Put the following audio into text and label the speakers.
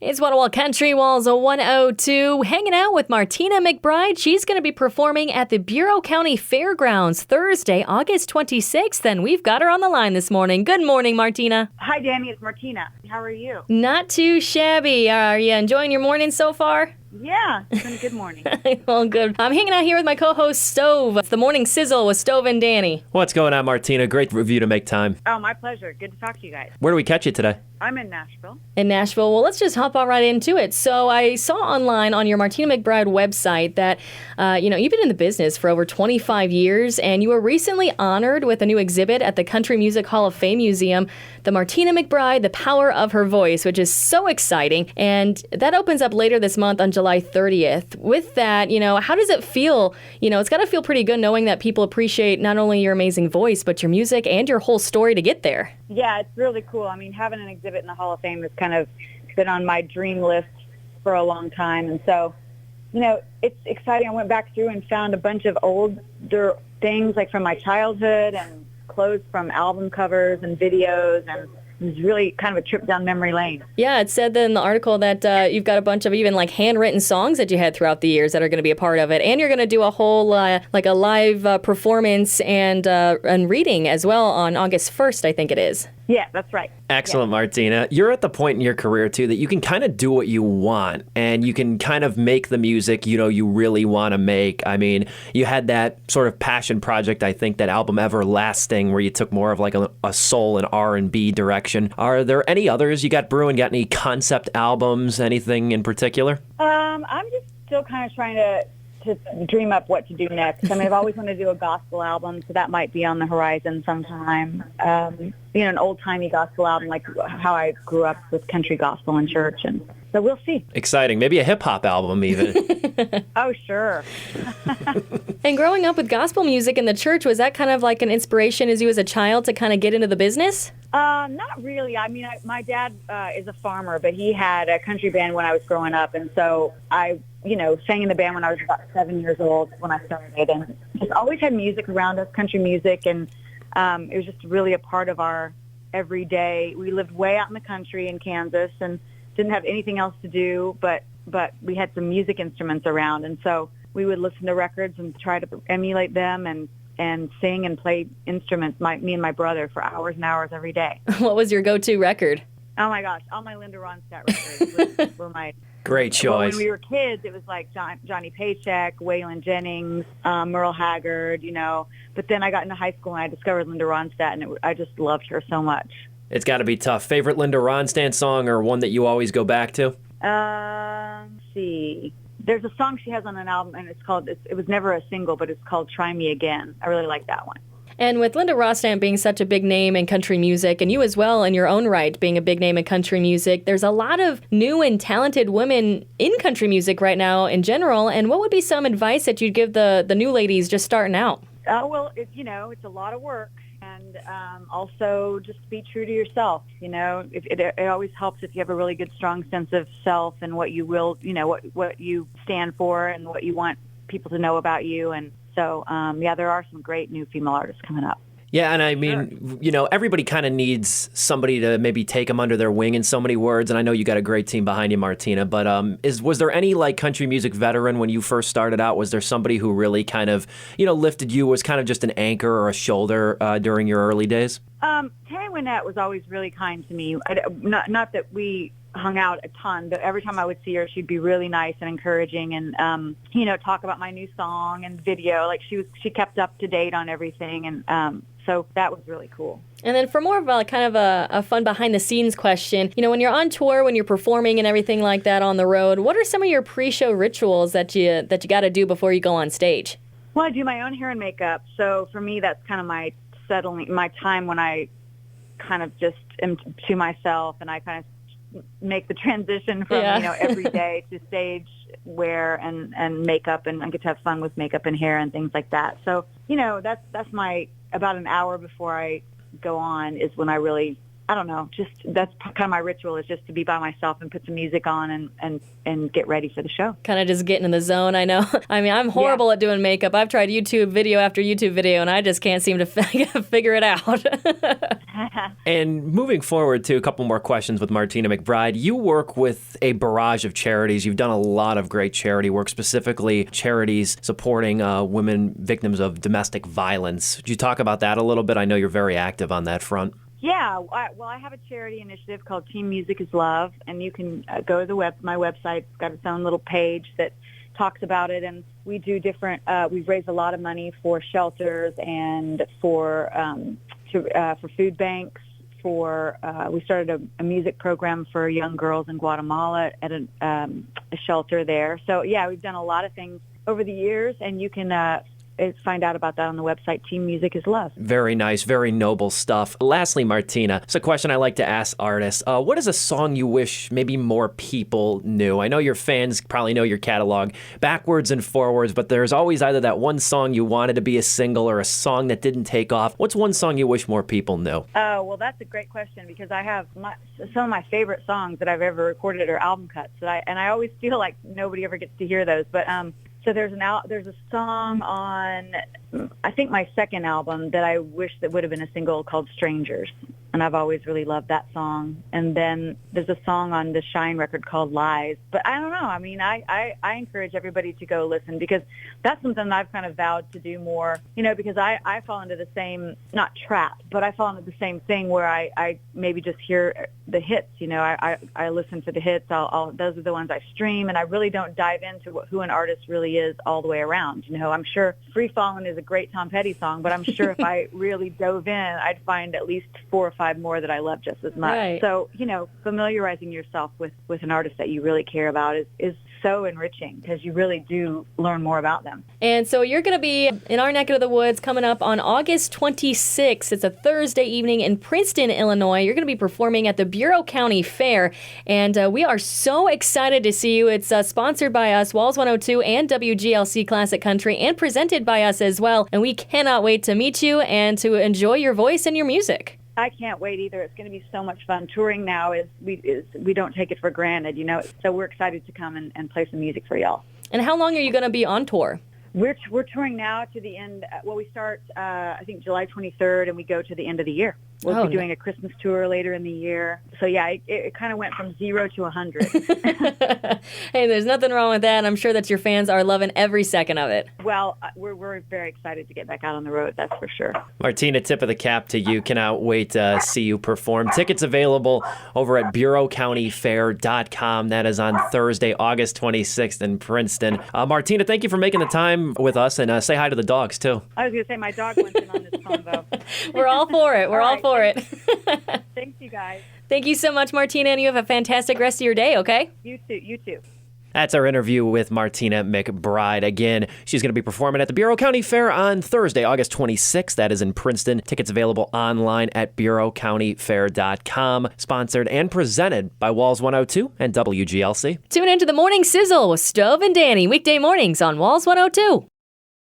Speaker 1: It's Walla Country Walls 102, hanging out with Martina McBride. She's going to be performing at the Bureau County Fairgrounds Thursday, August 26th, and we've got her on the line this morning. Good morning, Martina.
Speaker 2: Hi, Danny. It's Martina. How are you?
Speaker 1: Not too shabby. Are you enjoying your morning so far?
Speaker 2: Yeah, it's been a good morning.
Speaker 1: Well, good. I'm hanging out here with my co-host, Stove. It's the Morning Sizzle with Stove and Dani.
Speaker 3: What's going on, Martina? Great review to make time.
Speaker 2: Oh, my pleasure. Good to talk to you guys.
Speaker 3: Where do we catch you today?
Speaker 2: I'm in Nashville.
Speaker 1: In Nashville. Well, let's just hop on right into it. So I saw online on your Martina McBride website that, you've been in the business for over 25 years, and you were recently honored with a new exhibit at the Country Music Hall of Fame Museum, the Martina McBride, The Power of Her Voice, which is so exciting. And that opens up later this month on July 30th. With that, how does it feel? It's got to feel pretty good knowing that people appreciate not only your amazing voice, but your music and your whole story to get there.
Speaker 2: Yeah, it's really cool. I mean, having an exhibit in the Hall of Fame has kind of been on my dream list for a long time. And so, it's exciting. I went back through and found a bunch of older things like from my childhood and clothes from album covers and videos, and it was really kind of a trip down memory lane.
Speaker 1: Yeah, it said in the article that you've got a bunch of even like handwritten songs that you had throughout the years that are going to be a part of it, and you're going to do a whole a live performance and reading as well on August 1st, I think it is.
Speaker 2: Yeah, that's right.
Speaker 3: Excellent,
Speaker 2: Yeah.
Speaker 3: Martina. You're at the point in your career, too, that you can kind of do what you want, and you can kind of make the music, you really want to make. I mean, you had that sort of passion project, I think, that album Everlasting, where you took more of like a soul and R&B direction. Are there any others you got brewing? Got any concept albums, anything in particular?
Speaker 2: I'm just still kind of trying to dream up what to do next. I mean, I've always wanted to do a gospel album, so that might be on the horizon sometime. An old-timey gospel album, like how I grew up with country gospel in church, and so we'll see.
Speaker 3: Exciting. Maybe a hip-hop album, even.
Speaker 2: Oh, sure.
Speaker 1: And growing up with gospel music in the church, was that kind of like an inspiration as you as a child to kind of get into the business?
Speaker 2: Not really. I mean, my dad is a farmer, but he had a country band when I was growing up, and so I sang in the band when I was about 7 years old when I started, and just always had music around us, country music, and it was just really a part of our everyday. We lived way out in the country in Kansas and didn't have anything else to do, but we had some music instruments around, and so we would listen to records and try to emulate them and sing and play instruments, me and my brother, for hours and hours every day.
Speaker 1: What was your go-to record?
Speaker 2: Oh, my gosh. All my Linda Ronstadt records were my...
Speaker 3: Great choice.
Speaker 2: Well, when we were kids, it was like Johnny Paycheck, Waylon Jennings, Merle Haggard, But then I got into high school and I discovered Linda Ronstadt, and I just loved her so much.
Speaker 3: It's got to be tough. Favorite Linda Ronstadt song, or one that you always go back to?
Speaker 2: Let's see. There's a song she has on an album, and it was never a single, but it's called Try Me Again. I really like that one.
Speaker 1: And with Linda Ronstadt being such a big name in country music, and you as well in your own right being a big name in country music, there's a lot of new and talented women in country music right now in general. And what would be some advice that you'd give the new ladies just starting out?
Speaker 2: Well, it's a lot of work. And also just be true to yourself. It always helps if you have a really good, strong sense of self and what you will, what you stand for and what you want people to know about you. And so, there are some great new female artists coming up.
Speaker 3: Yeah, and I mean, everybody kind of needs somebody to maybe take them under their wing in so many words, and I know you got a great team behind you, Martina, but was there any, country music veteran when you first started out? Was there somebody who really kind of, lifted you, was kind of just an anchor or a shoulder during your early days?
Speaker 2: Terry Winnett was always really kind to me. Not that we hung out a ton, but every time I would see her, she'd be really nice and encouraging and, talk about my new song and video. Like she kept up to date on everything. And, so that was really cool.
Speaker 1: And then for more of a fun behind-the-scenes question, when you're on tour, when you're performing and everything like that on the road, what are some of your pre-show rituals that you got to do before you go on stage?
Speaker 2: Well, I do my own hair and makeup. So for me, that's kind of my time when I kind of just am to myself, and I kind of make the transition from, every day to stage wear and makeup, and I get to have fun with makeup and hair and things like that. So, that's my about an hour before I go on is when I really I don't know, just that's kind of my ritual, is just to be by myself and put some music on and get ready for the show.
Speaker 1: Kind of just getting in the zone, I know. I mean, I'm horrible at doing makeup. I've tried YouTube video after YouTube video, and I just can't seem to figure it out.
Speaker 3: And moving forward to a couple more questions with Martina McBride, you work with a barrage of charities. You've done a lot of great charity work, specifically charities supporting women victims of domestic violence. Could you talk about that a little bit? I know you're very active on that front.
Speaker 2: Yeah, I have a charity initiative called Team Music is Love, and you can go to my website. It's got its own little page that talks about it, and we do different. We've raised a lot of money for shelters and for food banks. We started a music program for young girls in Guatemala at a shelter there. So yeah, we've done a lot of things over the years, and you can find out about that on the website, Team Music is Love.
Speaker 3: Very nice, very noble stuff. Lastly, Martina, it's a question I like to ask artists. What is a song you wish maybe more people knew? I know your fans probably know your catalog backwards and forwards, but there's always either that one song you wanted to be a single or a song that didn't take off. What's one song you wish more people knew?
Speaker 2: Oh, well, that's a great question, because I have some of my favorite songs that I've ever recorded are album cuts, and I always feel like nobody ever gets to hear those, but so there's a song on, I think, my second album that I wish that would have been a single called Strangers. And I've always really loved that song. And then there's a song on the Shine record called Lies. But I don't know. I mean, I encourage everybody to go listen, because that's something I've kind of vowed to do more, because I fall into the same, not trap, but I fall into the same thing where I maybe just hear the hits. I listen for the hits. Those are the ones I stream, and I really don't dive into who an artist really is all the way around. I'm sure Free Fallin' is a great Tom Petty song, but I'm sure if I really dove in, I'd find at least 4 or 5 more that I love just as much.
Speaker 1: Right.
Speaker 2: So, familiarizing yourself with an artist that you really care about is so enriching, because you really do learn more about them.
Speaker 1: And so you're going to be in our neck of the woods coming up on August 26th. It's a Thursday evening in Princeton, Illinois. You're going to be performing at the Bureau County Fair, and we are so excited to see you. It's sponsored by us, Walls 102 and WGLC Classic Country, and presented by us as well. And we cannot wait to meet you and to enjoy your voice and your music.
Speaker 2: I can't wait either. It's going to be so much fun. Touring now we don't take it for granted, So we're excited to come and play some music for y'all.
Speaker 1: And how long are you going to be on tour?
Speaker 2: We're touring now to the end. Well, we start, I think, July 23rd, and we go to the end of the year. We'll be doing a Christmas tour later in the year. So, yeah, it kind of went from 0 to 100.
Speaker 1: Hey, there's nothing wrong with that. I'm sure that your fans are loving every second of it.
Speaker 2: Well, we're very excited to get back out on the road, that's for sure.
Speaker 3: Martina, tip of the cap to you. Cannot wait to see you perform. Tickets available over at BureauCountyFair.com. That is on Thursday, August 26th in Princeton. Martina, thank you for making the time with us, and say hi to the dogs, too.
Speaker 2: I was going to say, my dog went in on this combo.
Speaker 1: We're all for it. We're all for it.
Speaker 2: Thanks, you guys.
Speaker 1: Thank you so much, Martina, and you have a fantastic rest of your day, okay?
Speaker 2: You too.
Speaker 3: That's our interview with Martina McBride. Again, she's going to be performing at the Bureau County Fair on Thursday, August 26th. That is in Princeton. Tickets available online at BureauCountyFair.com. Sponsored and presented by Walls 102 and WGLC.
Speaker 1: Tune into the Morning Sizzle with Stove and Dani, weekday mornings on Walls 102.